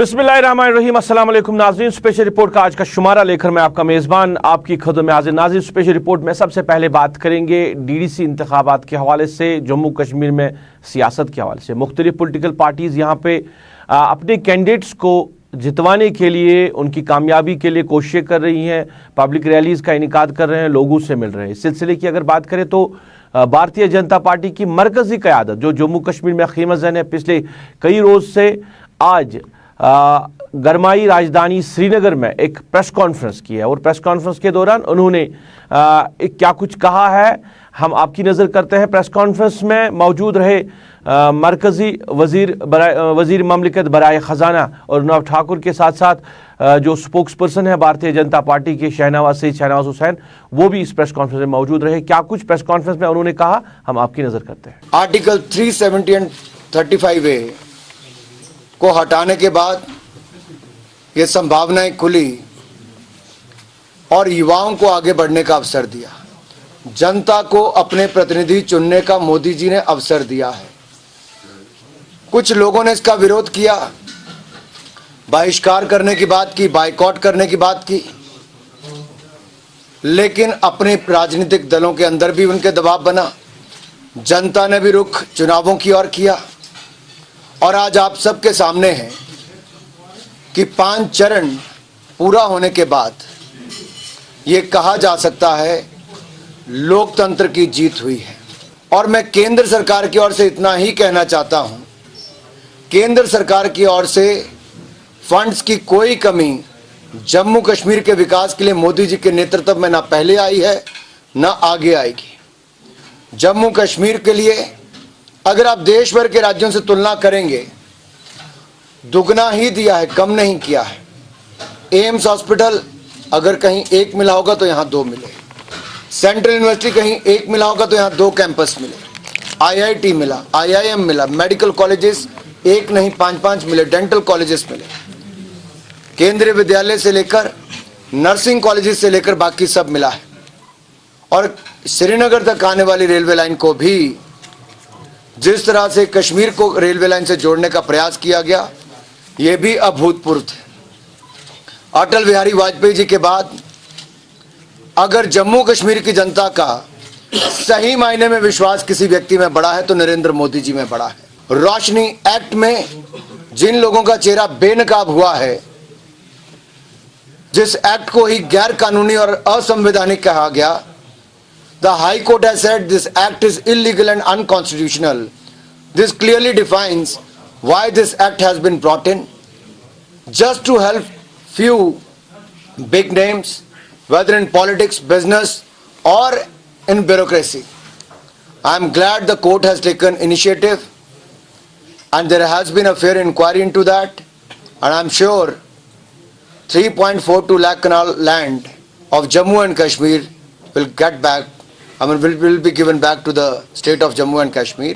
बिस्मिल्लाहिर्रहमानिर्रहीम। अस्सलाम वालेकुम नाज़रीन, स्पेशल रिपोर्ट का आज का शुमारा लेकर मैं आपका मेज़बान आपकी खिदमत में हाजिर। नाज़रीन, स्पेशल रिपोर्ट में सबसे पहले बात करेंगे डीडीसी इंतखाबात के हवाले से, जम्मू कश्मीर में सियासत के हवाले से। मुख्तलिफ पॉलिटिकल पार्टीज़ यहाँ पे अपने कैंडिडेट्स को जितवाने के लिए, उनकी कामयाबी के लिए कोशिशें कर रही हैं, पब्लिक रैलीज़ का इनेकाद कर रहे हैं, लोगों से मिल रहे हैं। इस सिलसिले की अगर बात करें तो भारतीय जनता पार्टी की मरकज़ी क़यादत जो जम्मू कश्मीर में ख़ीमतज़न है, पिछले कई रोज़ से आज गरमाई राजधानी श्रीनगर में एक प्रेस कॉन्फ्रेंस की है और प्रेस कॉन्फ्रेंस के दौरान उन्होंने क्या कुछ कहा है हम आपकी नज़र करते हैं। प्रेस कॉन्फ्रेंस में मौजूद रहे मरकज़ी वज़ीर ममलिकत बराए ख़जाना और नवाब ठाकुर के साथ साथ जो स्पोक्स पर्सन है भारतीय जनता पार्टी के शहनवाज हुसैन, वो भी इस प्रेस कॉन्फ्रेंस में मौजूद रहे। क्या कुछ प्रेस कॉन्फ्रेंस में उन्होंने कहा हम आपकी नज़र करते हैं। आर्टिकल 370 एंड 35A को हटाने के बाद ये संभावनाएं खुली और युवाओं को आगे बढ़ने का अवसर दिया। जनता को अपने प्रतिनिधि चुनने का मोदी जी ने अवसर दिया है। कुछ लोगों ने इसका विरोध किया, बहिष्कार करने की बात की, बाइकआउट करने की बात की, लेकिन अपने राजनीतिक दलों के अंदर भी उनके दबाव बना। जनता ने भी रुख चुनावों की ओर किया और आज आप सबके सामने है कि 5 चरण पूरा होने के बाद ये कहा जा सकता है लोकतंत्र की जीत हुई है। और मैं केंद्र सरकार की ओर से इतना ही कहना चाहता हूं, केंद्र सरकार की ओर से फंड्स की कोई कमी जम्मू कश्मीर के विकास के लिए मोदी जी के नेतृत्व में ना पहले आई है ना आगे आएगी। जम्मू कश्मीर के लिए अगर आप देश भर के राज्यों से तुलना करेंगे, दुगना ही दिया है, कम नहीं किया है। एम्स हॉस्पिटल अगर कहीं 1 मिला होगा तो यहाँ 2 मिले, सेंट्रल यूनिवर्सिटी कहीं 1 मिला होगा तो यहाँ 2 कैंपस मिले, IIT मिला, IIM मिला, मेडिकल कॉलेजेस 1 नहीं 5-5 मिले, डेंटल कॉलेजेस मिले, केंद्रीय विद्यालय से लेकर नर्सिंग कॉलेजेस से लेकर बाकी सब मिला है। और श्रीनगर तक आने वाली रेलवे लाइन को भी जिस तरह से कश्मीर को रेलवे लाइन से जोड़ने का प्रयास किया गया, ये भी अभूतपूर्व थे। अटल बिहारी वाजपेयी जी के बाद अगर जम्मू कश्मीर की जनता का सही मायने में विश्वास किसी व्यक्ति में बड़ा है तो नरेंद्र मोदी जी में बड़ा है। रोशनी एक्ट में जिन लोगों का चेहरा बेनकाब हुआ है, जिस एक्ट को ही गैर कानूनी और असंवैधानिक कहा गया, the High Court has said this act is illegal and unconstitutional. This clearly defines why this act has been brought in, just to help few big names, whether in politics, business or in bureaucracy. I am glad the court has taken initiative and there has been a fair inquiry into that, and I am sure 3.42 lakh canal land of Jammu and Kashmir will get back, will be given back to the state of Jammu and Kashmir,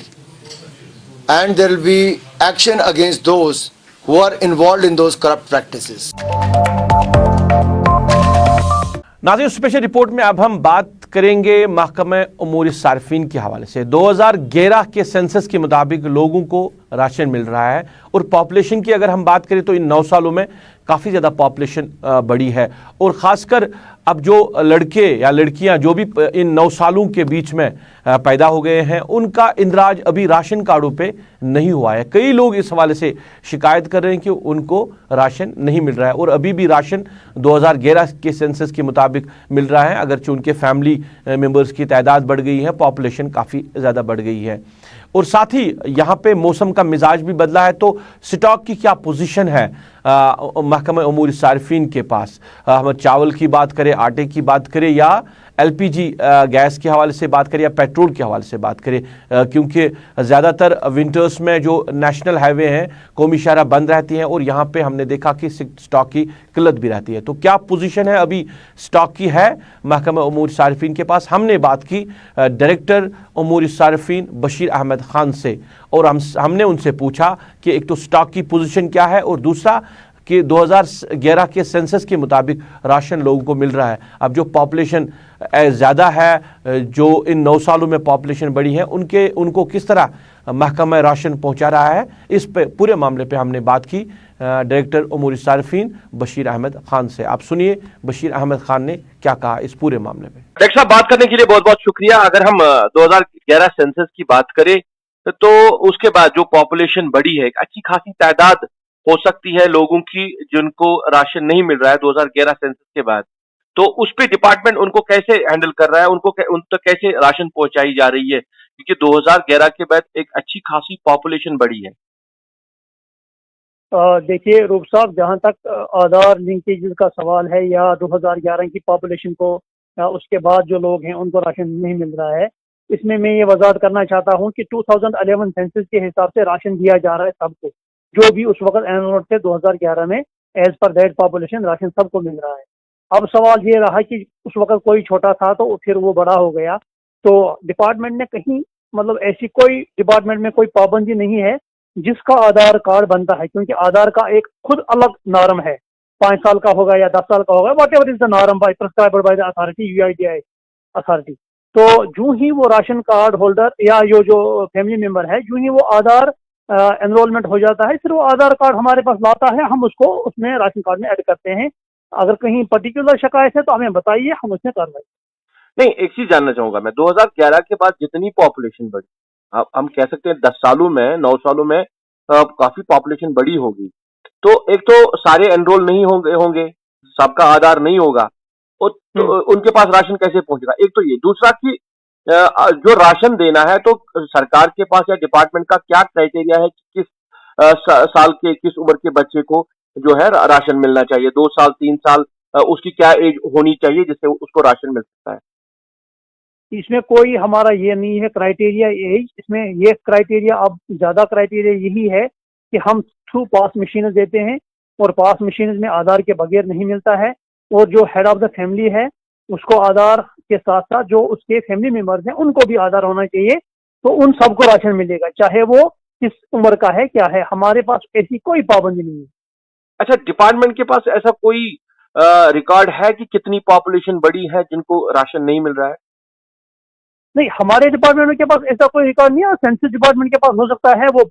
and there will be action against those who are involved in those corrupt practices. नाज़रीन, special report में अब हम बात करेंगे महकमा उमूर सारिफीन के हवाले से। 2011 के सेंसस के मुताबिक लोगों को राशन मिल रहा है और पॉपुलेशन की अगर हम बात करें तो इन 9 सालों में काफ़ी ज़्यादा पॉपुलेशन बढ़ी है। और ख़ासकर अब जो लड़के या लड़कियां जो भी इन 9 सालों के बीच में पैदा हो गए हैं, उनका इंदराज अभी राशन कार्डों पे नहीं हुआ है। कई लोग इस हवाले से शिकायत कर रहे हैं कि उनको राशन नहीं मिल रहा है और अभी भी राशन 2011 के सेंसस के मुताबिक मिल रहा है, अगरचे उनके फैमिली मेंबर्स की तादाद बढ़ गई है, पॉपुलेशन काफ़ी ज़्यादा बढ़ गई है। और साथ ही यहाँ पे मौसम का मिजाज भी बदला है, तो स्टॉक की क्या पोजीशन है महकमा उमूर सारिफीन के पास। हम चावल की बात करें, आटे की बात करें या LPG गैस के हवाले से बात करें या पेट्रोल के हवाले से बात करें, क्योंकि ज़्यादातर विंटर्स में जो नेशनल हाईवे हैं, कौमी शाहराह बंद रहती हैं और यहाँ पे हमने देखा कि स्टॉक की किल्लत भी रहती है। तो क्या पोजीशन है अभी स्टॉक की है महकमा उमूर सारिफीन के पास। हमने बात की डायरेक्टर उमूर सारिफीन बशीर अहमद खान से और हमने उनसे पूछा कि एक तो स्टॉक की पोजीशन क्या है और दूसरा कि 2011 के सेंसस के मुताबिक राशन लोगों को मिल रहा है। अब जो पॉपुलेशन ज़्यादा है, जो इन 9 सालों में पॉपुलेशन बढ़ी है, उनको किस तरह महकमा राशन पहुंचा रहा है। इस पे पूरे मामले पे हमने बात की डायरेक्टर उमूर सारिफीन बशीर अहमद खान से। आप सुनिए बशीर अहमद खान ने क्या कहा इस पूरे मामले में। डायरेक्टर साहब, बात करने के लिए बहुत बहुत शुक्रिया। अगर हम 2011 सेंसस की बात करें तो उसके बाद जो पॉपुलेशन बढ़ी है, एक अच्छी खासी तादाद हो सकती है लोगों की जिनको राशन नहीं मिल रहा है 2011 सेंसस के बाद, तो उस पे डिपार्टमेंट उनको कैसे हैंडल कर रहा है, उन तक कैसे राशन पहुंचाई जा रही है, क्योंकि 2011 के बाद एक अच्छी खासी पॉपुलेशन बढ़ी है। देखिए रूप साहब, जहाँ तक आधार लिंकेज का सवाल है या 2011 की पॉपुलेशन को उसके बाद जो लोग हैं उनको राशन नहीं मिल रहा है, इसमें मैं ये वजाहत करना चाहता हूँ कि 2011 सेंसस के हिसाब से राशन दिया जा रहा है सबको, जो भी उस वक्त एनरोल्ड थे 2011 में, as per that population ration सबको मिल रहा है। अब सवाल ये रहा कि उस वक्त कोई छोटा था तो फिर वो बड़ा हो गया, तो डिपार्टमेंट ने कहीं मतलब ऐसी कोई डिपार्टमेंट में कोई पाबंदी नहीं है जिसका आधार कार्ड बनता है, क्योंकि आधार का एक खुद अलग नॉर्म है, 5 साल का होगा या 10 साल का होगा, whatever is the norm by prescribed by the authority, UIDAI authority. तो जो ही वो राशन कार्ड होल्डर या जो फैमिली मेंबर है, जो ही वो आधार एनरोलमेंट हो जाता है, फिर वो आधार कार्ड हमारे पास लाता है, हम उसको उसमें राशन कार्ड में ऐड करते हैं। अगर कहीं पर्टिकुलर शिकायत है तो हमें बताइए, हम उसमें कार्रवाई। नहीं, एक चीज जानना चाहूंगा मैं, 2011 के बाद जितनी पॉपुलेशन बढ़ी, हम कह सकते हैं 10 सालों में 9 सालों में काफी पॉपुलेशन बढ़ी होगी, तो एक तो सारे एनरोल नहीं होंगे, सबका आधार नहीं होगा, और तो उनके पास राशन कैसे पहुंचेगा? एक तो ये, दूसरा कि जो राशन देना है तो सरकार के पास या डिपार्टमेंट का क्या क्राइटेरिया है कि किस साल के, किस उम्र के बच्चे को जो है राशन मिलना चाहिए? 2 साल 3 साल उसकी क्या एज होनी चाहिए जिससे उसको राशन मिल सकता है? इसमें कोई हमारा ये नहीं है क्राइटेरिया, यही इसमें ये क्राइटेरिया, अब ज्यादा क्राइटेरिया यही है कि हम थ्रू पास मशीन देते हैं, और पास मशीन में आधार के बगैर नहीं मिलता है, और जो हेड ऑफ द फैमिली है उसको आधार के साथ साथ जो उसके फैमिली मेंबर्स हैं उनको भी आधार होना चाहिए, तो उन सबको राशन मिलेगा, चाहे वो किस उम्र का है, क्या है। हमारे पास ऐसी कोई पाबंदी नहीं है। अच्छा, डिपार्टमेंट के पास ऐसा कोई रिकॉर्ड है कि कितनी पॉपुलेशन बढ़ी है जिनको राशन नहीं मिल रहा है? नहीं, हमारे डिपार्टमेंट के पास ऐसा कोई रिकॉर्ड नहीं है। सेंसस डिपार्टमेंट के पास हो सकता है, वो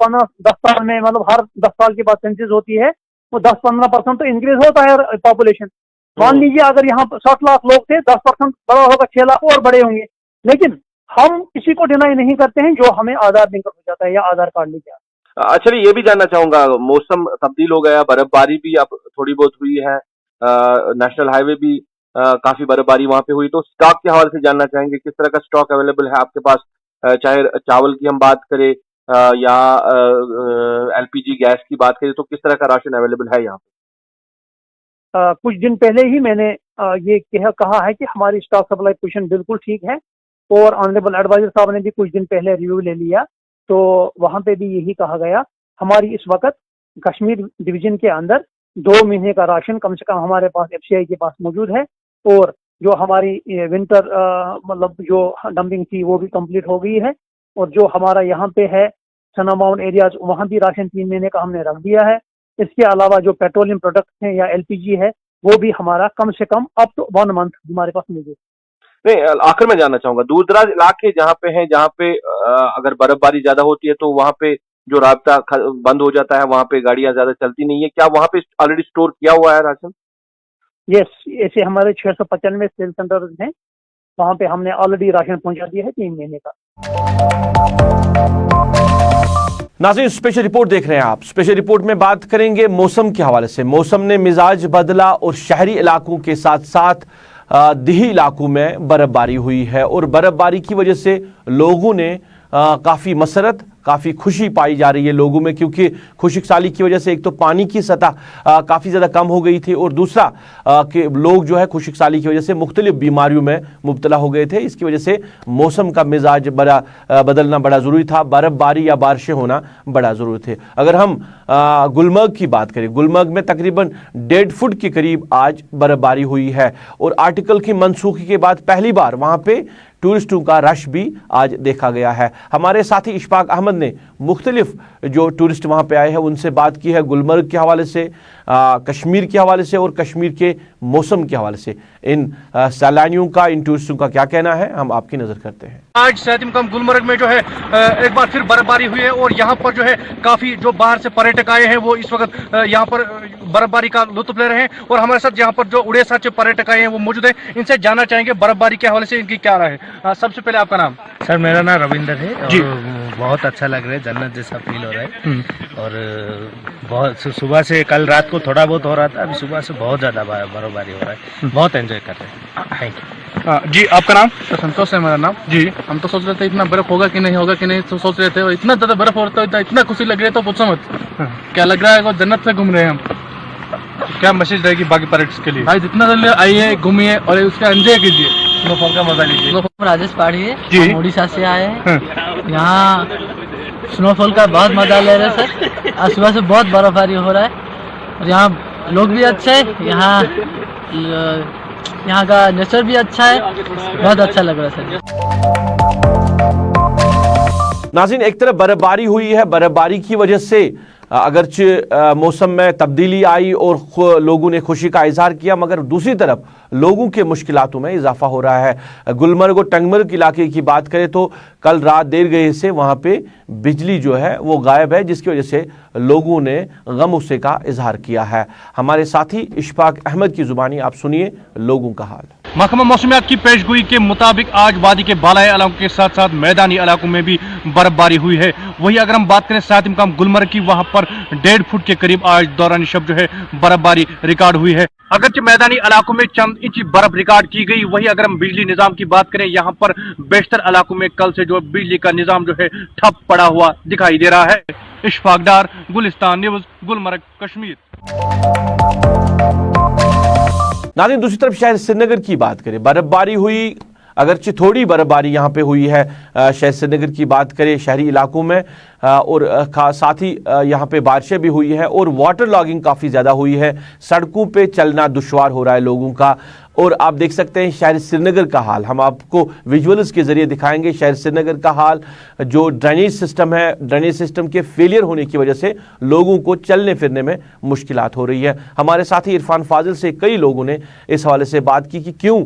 10 साल में, मतलब हर 10 साल के बाद सेंसस होती है, वो 10-15% तो इंक्रीज होता है पॉपुलेशन। मान लीजिए अगर यहाँ 60 लाख लोग थे, 10% बड़ा होगा, 6 लाख और बड़े होंगे, लेकिन हम किसी को डिनाई नहीं करते हैं जो हमें आधार लिंक हो जाता है या आधार कार्ड लेके आता है। अच्छा, ये भी जानना चाहूंगा, मौसम तब्दील हो गया, बर्फबारी भी अब थोड़ी बहुत हुई है, नेशनल हाईवे भी काफी बर्फबारी वहां पे हुई, तो स्टॉक के हवाले से जानना चाहेंगे किस तरह का स्टॉक अवेलेबल है आपके पास? चाहे चावल की हम बात करें या LPG गैस की बात करें, तो किस तरह का राशन अवेलेबल है यहाँ पे? कुछ दिन पहले ही मैंने ये कहा है कि हमारी स्टॉक सप्लाई पोजीशन बिल्कुल ठीक है, और ऑनरेबल एडवाइजर साहब ने भी कुछ दिन पहले रिव्यू ले लिया, तो वहां पे भी यही कहा गया। हमारी इस वक्त कश्मीर डिवीजन के अंदर 2 महीने का राशन कम से कम हमारे पास FCI के पास मौजूद है, और जो हमारी विंटर मतलब जो डंपिंग थी वो भी कंप्लीट हो गई है, और जो हमारा यहाँ पे है सना माउंट एरियाज, वहाँ भी राशन 3 महीने का हमने रख दिया है। इसके अलावा जो पेट्रोलियम प्रोडक्ट हैं या LPG है, वो भी हमारा कम से कम अप टू 1 मंथ हमारे पास मौजूद। नहीं, आखिर में जानना चाहूंगा, दूर दराज इलाके जहाँ पे हैं, जहाँ पे अगर बर्फबारी ज्यादा होती है तो वहाँ पे जो रास्ता बंद हो जाता है, वहाँ पे गाड़ियां ज्यादा चलती नहीं है, क्या वहाँ पे ऑलरेडी स्टोर किया हुआ है राशन? यस, ऐसे हमारे 695 सेल सेंटर हैं, वहाँ पे हमने ऑलरेडी राशन पहुंचा दिया है 3 महीने का। नाज़रीन, स्पेशल रिपोर्ट देख रहे हैं आप। स्पेशल रिपोर्ट में बात करेंगे मौसम के हवाले से। मौसम ने मिजाज बदला और शहरी इलाकों के साथ साथ दिही इलाकों में बर्फबारी हुई है, और बर्फबारी की वजह से लोगों ने काफ़ी मसरत, काफ़ी खुशी पाई जा रही है लोगों में, क्योंकि खुशक साली की वजह से एक तो पानी की सतह काफ़ी ज़्यादा कम हो गई थी, और दूसरा कि लोग जो है खुशक साली की वजह से मुख्तलिफ बीमारियों में मुब्तला हो गए थे। इसकी वजह से मौसम का मिजाज बदलना बड़ा ज़रूरी था, बर्फ़बारी या बारिशें होना बड़ा ज़रूरी थे। अगर हम गुलमर्ग की बात करें, गुलमर्ग में तकरीबन 1.5 फुट के करीब आज बर्फबारी हुई है, और आर्टिकल की मनसूखी के बाद पहली बार वहाँ पे टूरिस्टों का रश भी आज देखा गया है। हमारे साथी इशफाक अहमद ने मुख्तलिफ जो टूरिस्ट वहाँ पे आए हैं उनसे बात की है, गुलमर्ग के हवाले से, कश्मीर के हवाले से और कश्मीर के मौसम के हवाले से। इन सैलानियों का, इन टूरिस्टों का क्या कहना है, हम आपकी नज़र करते हैं। आज सातवें मुकाम गुलमर्ग में जो है एक बार फिर बर्फबारी हुई है और यहाँ पर जो है काफी जो बाहर से पर्यटक आए हैं वो इस वक्त यहाँ पर बर्फबारी का लुत्फ ले रहे हैं और हमारे साथ यहाँ पर जो उड़ीसा से पर्यटक आए हैं वो मौजूद है। इनसे जानना चाहेंगे बर्फबारी के हवाले से इनकी क्या राय है। सबसे पहले आपका नाम? सर मेरा नाम रविंदर है जी। और बहुत अच्छा लग रहा है, जन्नत जैसा फील हो रहा है। और बहुत सुबह से कल रात को थोड़ा बहुत हो रहा था, अभी सुबह से बहुत ज्यादा बर्फबारी हो रहा है, बहुत एंजॉय कर रहे हैं। Thank you. जी आपका नाम? संतोष है मेरा नाम जी। हम तो सोच रहे थे इतना बर्फ होगा कि नहीं होगा कि नहीं, तो सोच रहे थे और इतना ज्यादा बर्फ हो रहा था, इतना खुशी लग रही है तो पूछो मत। क्या लग रहा है वो जन्नत से घूम रहे हैं हम। क्या मैसेज रहेगी बाकी पर्यटक के लिए? भाई जितना जल्दी आइए घूमिए और उसका एंजॉय कीजिए, स्नोफॉल का मजा लीजिए। राजेश पाड़ी है, जी। हम उड़ीसा से आए हैं। यहाँ स्नोफॉल का बहुत मजा ले रहे हैं सर। आज सुबह से बहुत बर्फबारी हो रहा है और यहाँ लोग भी अच्छे हैं, यहाँ का नेचर भी अच्छा है, बहुत अच्छा लग रहा है सर। नाज़रीन, एक तरफ बर्फबारी हुई है, बर्फबारी की वजह से अगरचे मौसम में तब्दीली आई और लोगों ने खुशी का इजहार किया, मगर दूसरी तरफ लोगों के मुश्किलातों में इजाफा हो रहा है। गुलमर्ग और टंगमर्ग इलाके की बात करें तो कल रात देर गए से वहाँ पे बिजली जो है वो गायब है, जिसकी वजह से लोगों ने गम गुस्से का इजहार किया है। हमारे साथी इशफाक अहमद की जुबानी आप सुनिए लोगों का हाल। महकमा मौसमियात की पेशगोई के मुताबिक आज वादी के बालाई इलाकों के साथ साथ मैदानी इलाकों में भी बर्फबारी हुई है। वही अगर हम बात करें सातवें मुकाम गुलमर्ग की, वहां पर 1.5 फुट के करीब आज दौरान शब जो है बर्फबारी रिकॉर्ड हुई है। अगरचे मैदानी इलाकों में चंद इंच बर्फ रिकॉर्ड की गई। वही अगर हम बिजली निजाम की बात करें, यहाँ पर बेशतर इलाकों में कल से जो बिजली का निजाम जो है ठप पड़ा हुआ दिखाई दे रहा है। इशफाक डार, गुलिस्तान न्यूज़, गुलमर्ग, कश्मीर। नाज़रीन, दूसरी तरफ शहर श्रीनगर की बात करें, बर्फबारी हुई, अगरचे थोड़ी बर्फबारी यहाँ पे हुई है। शहर श्रीनगर की बात करें शहरी इलाकों में और साथ ही यहाँ पे बारिशें भी हुई है और वाटर लॉगिंग काफ़ी ज़्यादा हुई है। सड़कों पे चलना दुश्वार हो रहा है लोगों का। और आप देख सकते हैं शहर श्रीनगर का हाल, हम आपको विजुअल्स के ज़रिए दिखाएंगे शहर श्रीनगर का हाल। जो ड्रेनेज सिस्टम है, ड्रेनेज सिस्टम के फेलियर होने की वजह से लोगों को चलने फिरने में मुश्किलात हो रही है। हमारे साथी इरफान फाजिल से कई लोगों ने इस हवाले से बात की कि क्यों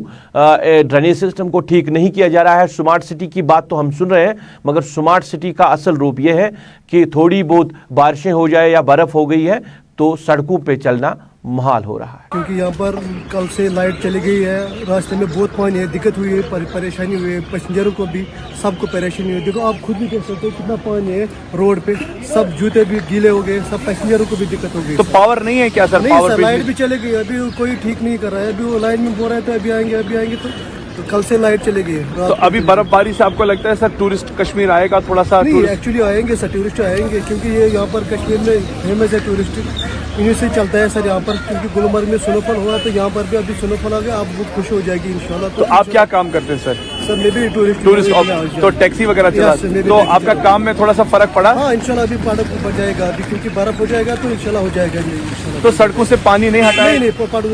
ड्रेनेज सिस्टम को ठीक नहीं किया जा रहा है। स्मार्ट सिटी की बात तो हम सुन रहे हैं, मगर स्मार्ट सिटी का असल रूप यह है कि थोड़ी बहुत बारिशें हो जाए या बर्फ़ हो गई है तो सड़कों पे चलना मुहाल हो रहा है। क्योंकि यहाँ पर कल से लाइट चली गई है, रास्ते में बहुत पानी है, दिक्कत हुई है, परेशानी हुई है, पैसेंजरों को भी सबको परेशानी हुई है। देखो आप खुद भी देख सकते हो कितना पानी है रोड पे, सब जूते भी गीले हो गए, सब पैसेंजरों को भी दिक्कत हो गई। तो पावर नहीं है क्या सर? नहीं सर, लाइट भी चली गई, अभी कोई ठीक नहीं कर रहा है। अभी वो लाइन में बोल रहे थे अभी आएंगे तो कल से लाइट चली गई है। तो अभी बर्फबारी से आपको लगता है सर टूरिस्ट कश्मीर आएगा थोड़ा सा? नहीं, एक्चुअली आएंगे सर, टूरिस्ट आएंगे क्योंकि ये यहाँ पर कश्मीर में फेमस है, टूरिस्ट इन्हीं से चलता है सर यहाँ पर। क्योंकि गुलमर्ग में स्नोफॉल हुआ तो यहाँ पर भी अभी स्नोफॉल आ गया, आप बहुत खुश हो जाएगी इंशाल्लाह। तो आप क्या काम करते हैं सर? सर मैं भी टूरिस्ट तो टैक्सी वगैरह चला, तो आपका काम में थोड़ा सा फर्क पड़ा? हाँ इंशाल्लाह अभी फर्क बढ़ जाएगा, अभी क्योंकि बर्फ हो जाएगा तो इंशाल्लाह हो जाएगा। तो सड़कों से पानी नहीं हटा? नहीं,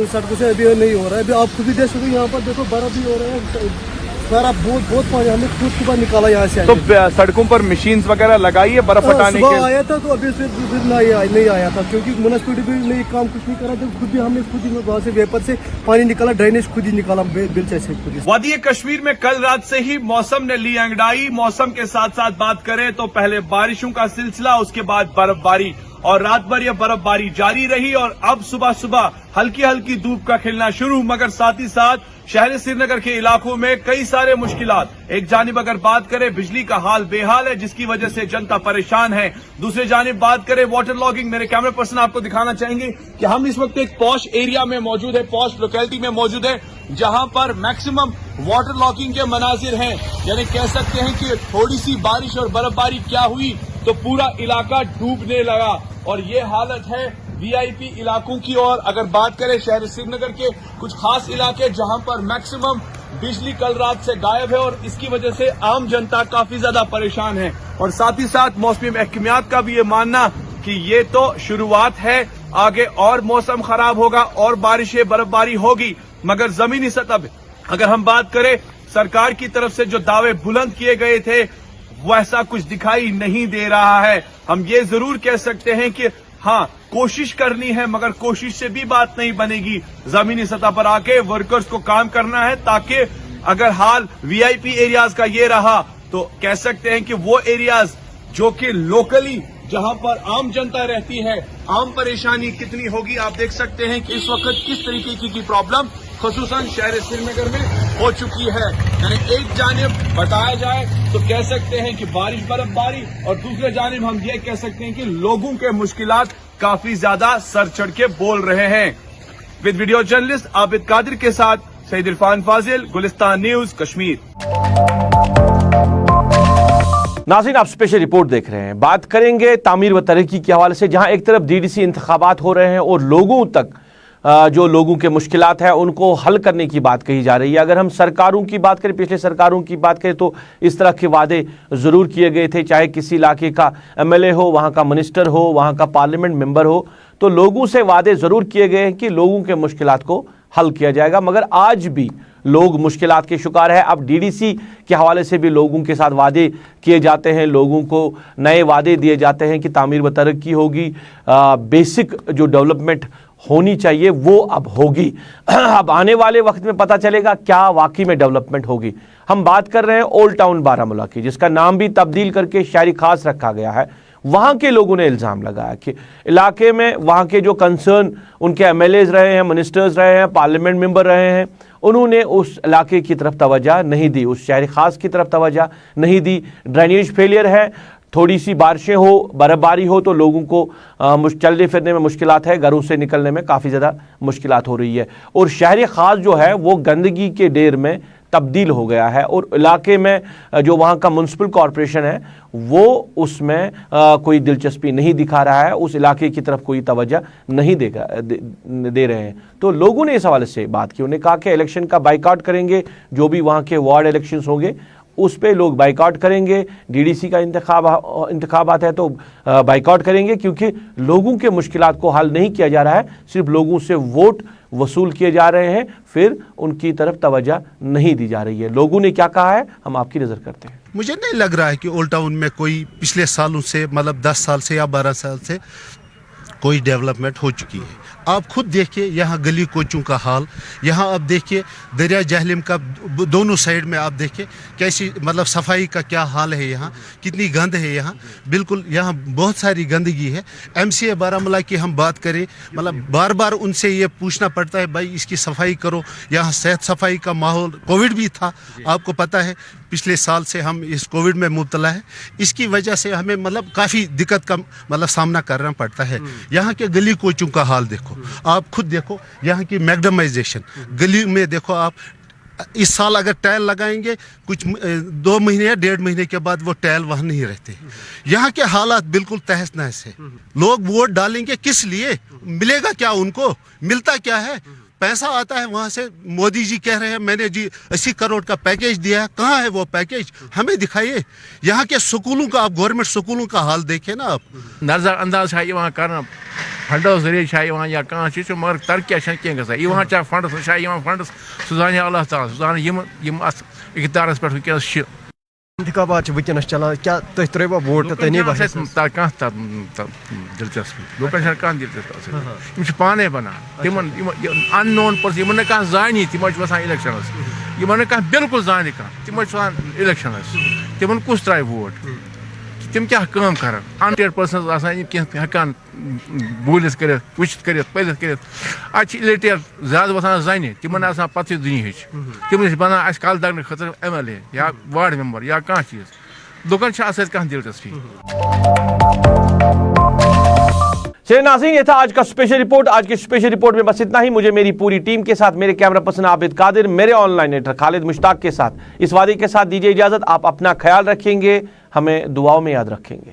सड़कों से अभी नहीं हो रहा है। अभी आप खुद भी देख सकते हो यहाँ पर देखो बर्फ भी हो रहा है सारा, बहुत पानी हमने खुद सुबह निकाला यहाँ से। तो सड़कों पर मशीन वगैरह लगाई है बर्फ हटाने के? आया था तो अभी फिर नहीं आया था क्योंकि म्युनिसिपैलिटी भी नहीं काम कुछ नहीं करा था। खुद भी हमने खुद ही वहाँ से वेपर से पानी निकाला, ड्रेनेज खुद ही निकाला बिल से खुद ही। वादी कश्मीर में कल रात से ही मौसम ने ली अंगड़ाई। मौसम के साथ साथ बात करें तो पहले बारिशों का सिलसिला, उसके बाद बर्फबारी और रात भर यह बर्फबारी जारी रही और अब सुबह सुबह हल्की हल्की धूप का खिलना शुरू। मगर साथ ही साथ शहर श्रीनगर के इलाकों में कई सारे मुश्किलात। एक जानिब अगर बात करें बिजली का हाल बेहाल है जिसकी वजह से जनता परेशान है। दूसरी जानिब बात करें वाटर लॉगिंग, मेरे कैमरा पर्सन आपको दिखाना चाहेंगे कि हम इस वक्त एक पॉश एरिया में मौजूद है, पॉश लोकेलिटी में मौजूद है, जहां पर मैक्सिमम वाटर लॉगिंग के मनाजिर हैं। यानी कह सकते हैं कि थोड़ी सी बारिश और बर्फबारी क्या हुई तो पूरा इलाका डूबने लगा। और ये हालत है वीआईपी इलाकों की। और अगर बात करें शहर श्रीनगर के कुछ खास इलाके जहां पर मैक्सिमम बिजली कल रात से गायब है और इसकी वजह से आम जनता काफी ज्यादा परेशान है। और साथ ही साथ मौसमी महकमियात का भी ये मानना कि ये तो शुरुआत है, आगे और मौसम खराब होगा और बारिशें बर्फबारी होगी। मगर जमीनी सतह पे अगर हम बात करें सरकार की तरफ से जो दावे बुलंद किए गए थे वैसा कुछ दिखाई नहीं दे रहा है। हम ये जरूर कह सकते हैं कि हाँ कोशिश करनी है, मगर कोशिश से भी बात नहीं बनेगी। जमीनी सतह पर आके वर्कर्स को काम करना है ताकि अगर हाल वीआईपी एरियाज का ये रहा तो कह सकते हैं कि वो एरियाज जो कि लोकली जहां पर आम जनता रहती है, आम परेशानी कितनी होगी आप देख सकते हैं कि इस वक्त किस तरीके की प्रॉब्लम खुसूसन शहर श्रीनगर में हो चुकी है। यानी एक जानिब बताया जाए तो कह सकते हैं कि बारिश बर्फबारी, और दूसरे जानिब हम ये कह सकते हैं कि लोगों के मुश्किलात काफी ज्यादा सर चढ़ के बोल रहे हैं। With video journalist Abid Qadir के साथ सईद इरफान फाजिल, गुलिस्तान न्यूज, कश्मीर। नाज़रीन, आप स्पेशल रिपोर्ट देख रहे हैं। बात करेंगे तामीर व तरक्की के हवाले से, जहां एक तरफ डीडीसी इंतखाबात हो रहे हैं और लोगों तक जो लोगों के मुश्किलात हैं उनको हल करने की बात कही जा रही है। अगर हम सरकारों की बात करें, पिछले सरकारों की बात करें, तो इस तरह के वादे ज़रूर किए गए थे, चाहे किसी इलाके का एमएलए हो, वहाँ का मिनिस्टर हो, वहाँ का पार्लियामेंट मेंबर हो, तो लोगों से वादे ज़रूर किए गए हैं कि लोगों के मुश्किलात को हल किया जाएगा। मगर आज भी लोग मुश्किलात के शिकार है। अब डीडीसी के हवाले से भी लोगों के साथ वादे किए जाते हैं, लोगों को नए वादे दिए जाते हैं कि तामीर व तरक्की होगी, बेसिक जो डेवलपमेंट होनी चाहिए वो अब होगी। अब आने वाले वक्त में पता चलेगा क्या वाकई में डेवलपमेंट होगी। हम बात कर रहे हैं ओल्ड टाउन बारामूला की, जिसका नाम भी तब्दील करके शहरी खास रखा गया है। वहाँ के लोगों ने इल्ज़ाम लगाया कि इलाके में वहाँ के जो कंसर्न उनके एमएलएज रहे हैं, मिनिस्टर्स रहे हैं, पार्लियामेंट मेंबर रहे हैं, उन्होंने उस इलाके की तरफ तवज्जो नहीं दी, उस शहरी खास की तरफ तवज्जो नहीं दी। ड्रेनेज फेलियर है, थोड़ी सी बारिशें हो, बर्फबारी हो तो लोगों को चलने फिरने में मुश्किलात है, घरों से निकलने में काफ़ी ज़्यादा मुश्किलात हो रही है। और शहरी खास जो है वो गंदगी के ढेर में तब्दील हो गया है, और इलाके में जो वहाँ का म्युनिसिपल कॉरपोरेशन है वो उसमें कोई दिलचस्पी नहीं दिखा रहा है, उस इलाके की तरफ कोई तवज्जो नहीं दे रहे हैं। तो लोगों ने इस हवाले से बात की, उन्होंने कहा कि इलेक्शन का बाइकआउट करेंगे, जो भी वहाँ के वार्ड इलेक्शंस होंगे उस पे लोग बाइकआउट करेंगे। डीडीसी का इंतखाबात है तो बाइकआउट करेंगे, क्योंकि लोगों के मुश्किलात को हल नहीं किया जा रहा है, सिर्फ लोगों से वोट वसूल किए जा रहे हैं, फिर उनकी तरफ तवज्जो नहीं दी जा रही है। लोगों ने क्या कहा है हम आपकी नज़र करते हैं। मुझे नहीं लग रहा है कि ओल्ड टाउन में कोई पिछले सालों से, मतलब 10 साल से या 12 साल से कोई डेवलपमेंट हो चुकी है। आप खुद देखिए यहाँ गली कोचों का हाल, यहाँ आप देखिए दरिया जहलम का दोनों साइड में आप देखिए कैसी, मतलब सफाई का क्या हाल है, यहाँ कितनी गंद है, यहाँ बिल्कुल यहाँ बहुत सारी गंदगी है। एमसीए बारामूला की हम बात करें, मतलब बार बार उनसे ये पूछना पड़ता है भाई इसकी सफाई करो। यहाँ सेहत सफाई का माहौल, कोविड भी था, आपको पता है पिछले साल से हम इस कोविड में मुब्तला है, इसकी वजह से हमें मतलब काफ़ी दिक्कत का मतलब सामना करना पड़ता है। यहाँ के गली कोचों का हाल देखो, आप खुद देखो, यहाँ की मैकडमाइजेशन गली में देखो आप, इस साल अगर टाइल लगाएंगे कुछ 2 महीने या 1.5 महीने के बाद वो टाइल वहाँ नहीं रहते। यहाँ के हालात बिल्कुल तहस नहस है। लोग वोट डालेंगे किस लिए, मिलेगा क्या उनको, मिलता क्या है? पैसा आता है वहाँ से, मोदी जी कह रहे हैं मैंने जी 80 करोड़ का पैकेज दिया है, कहाँ है वो पैकेज, हमें दिखाइए। यहाँ के स्कूलों का, आप गवर्नमेंट स्कूलों का हाल देखें ना आप। नजरअंदाज है वहाँ करना, फंडो जरिए या कहाँ चीज मगर तरक्या कह गा फंडस फंडस सह जान अल्लाह ताला, सह जान इकदारस पे इंतखाबात वनस चलान, क्या तुम त्रो वोट तो नहीं दिलचस्पी लोकन कह दिलचस्पी पाने बनान तिम अननोन पर्सन कह जानी, तिम वसान इलेक्शनस, कह बिल्कुल जान कह तिम इलेक्शनस, तिम कुछ त्रा वोट, तिम क्या काम कर 100% हेकान बोलिस कर वुचित कर पलित कर। आज इलेक्टर ज्यादा वसान जाने, तिमन पत्ती दुनिया, तिम बनान कल दगने खतर एमएलए या वार्ड मेंबर या कह चीज, लुकन कह दिलचस्पी। चलिए नाज़रीन, ये था आज का स्पेशल रिपोर्ट। आज की स्पेशल रिपोर्ट में बस इतना ही। मुझे मेरी पूरी टीम के साथ, मेरे कैमरा पर्सन आबिद कादिर, मेरे ऑनलाइन एडिटर खालिद मुश्ताक के साथ इस वादे के साथ दीजिए इजाजत। आप अपना ख्याल रखेंगे, हमें दुआओं में याद रखेंगे।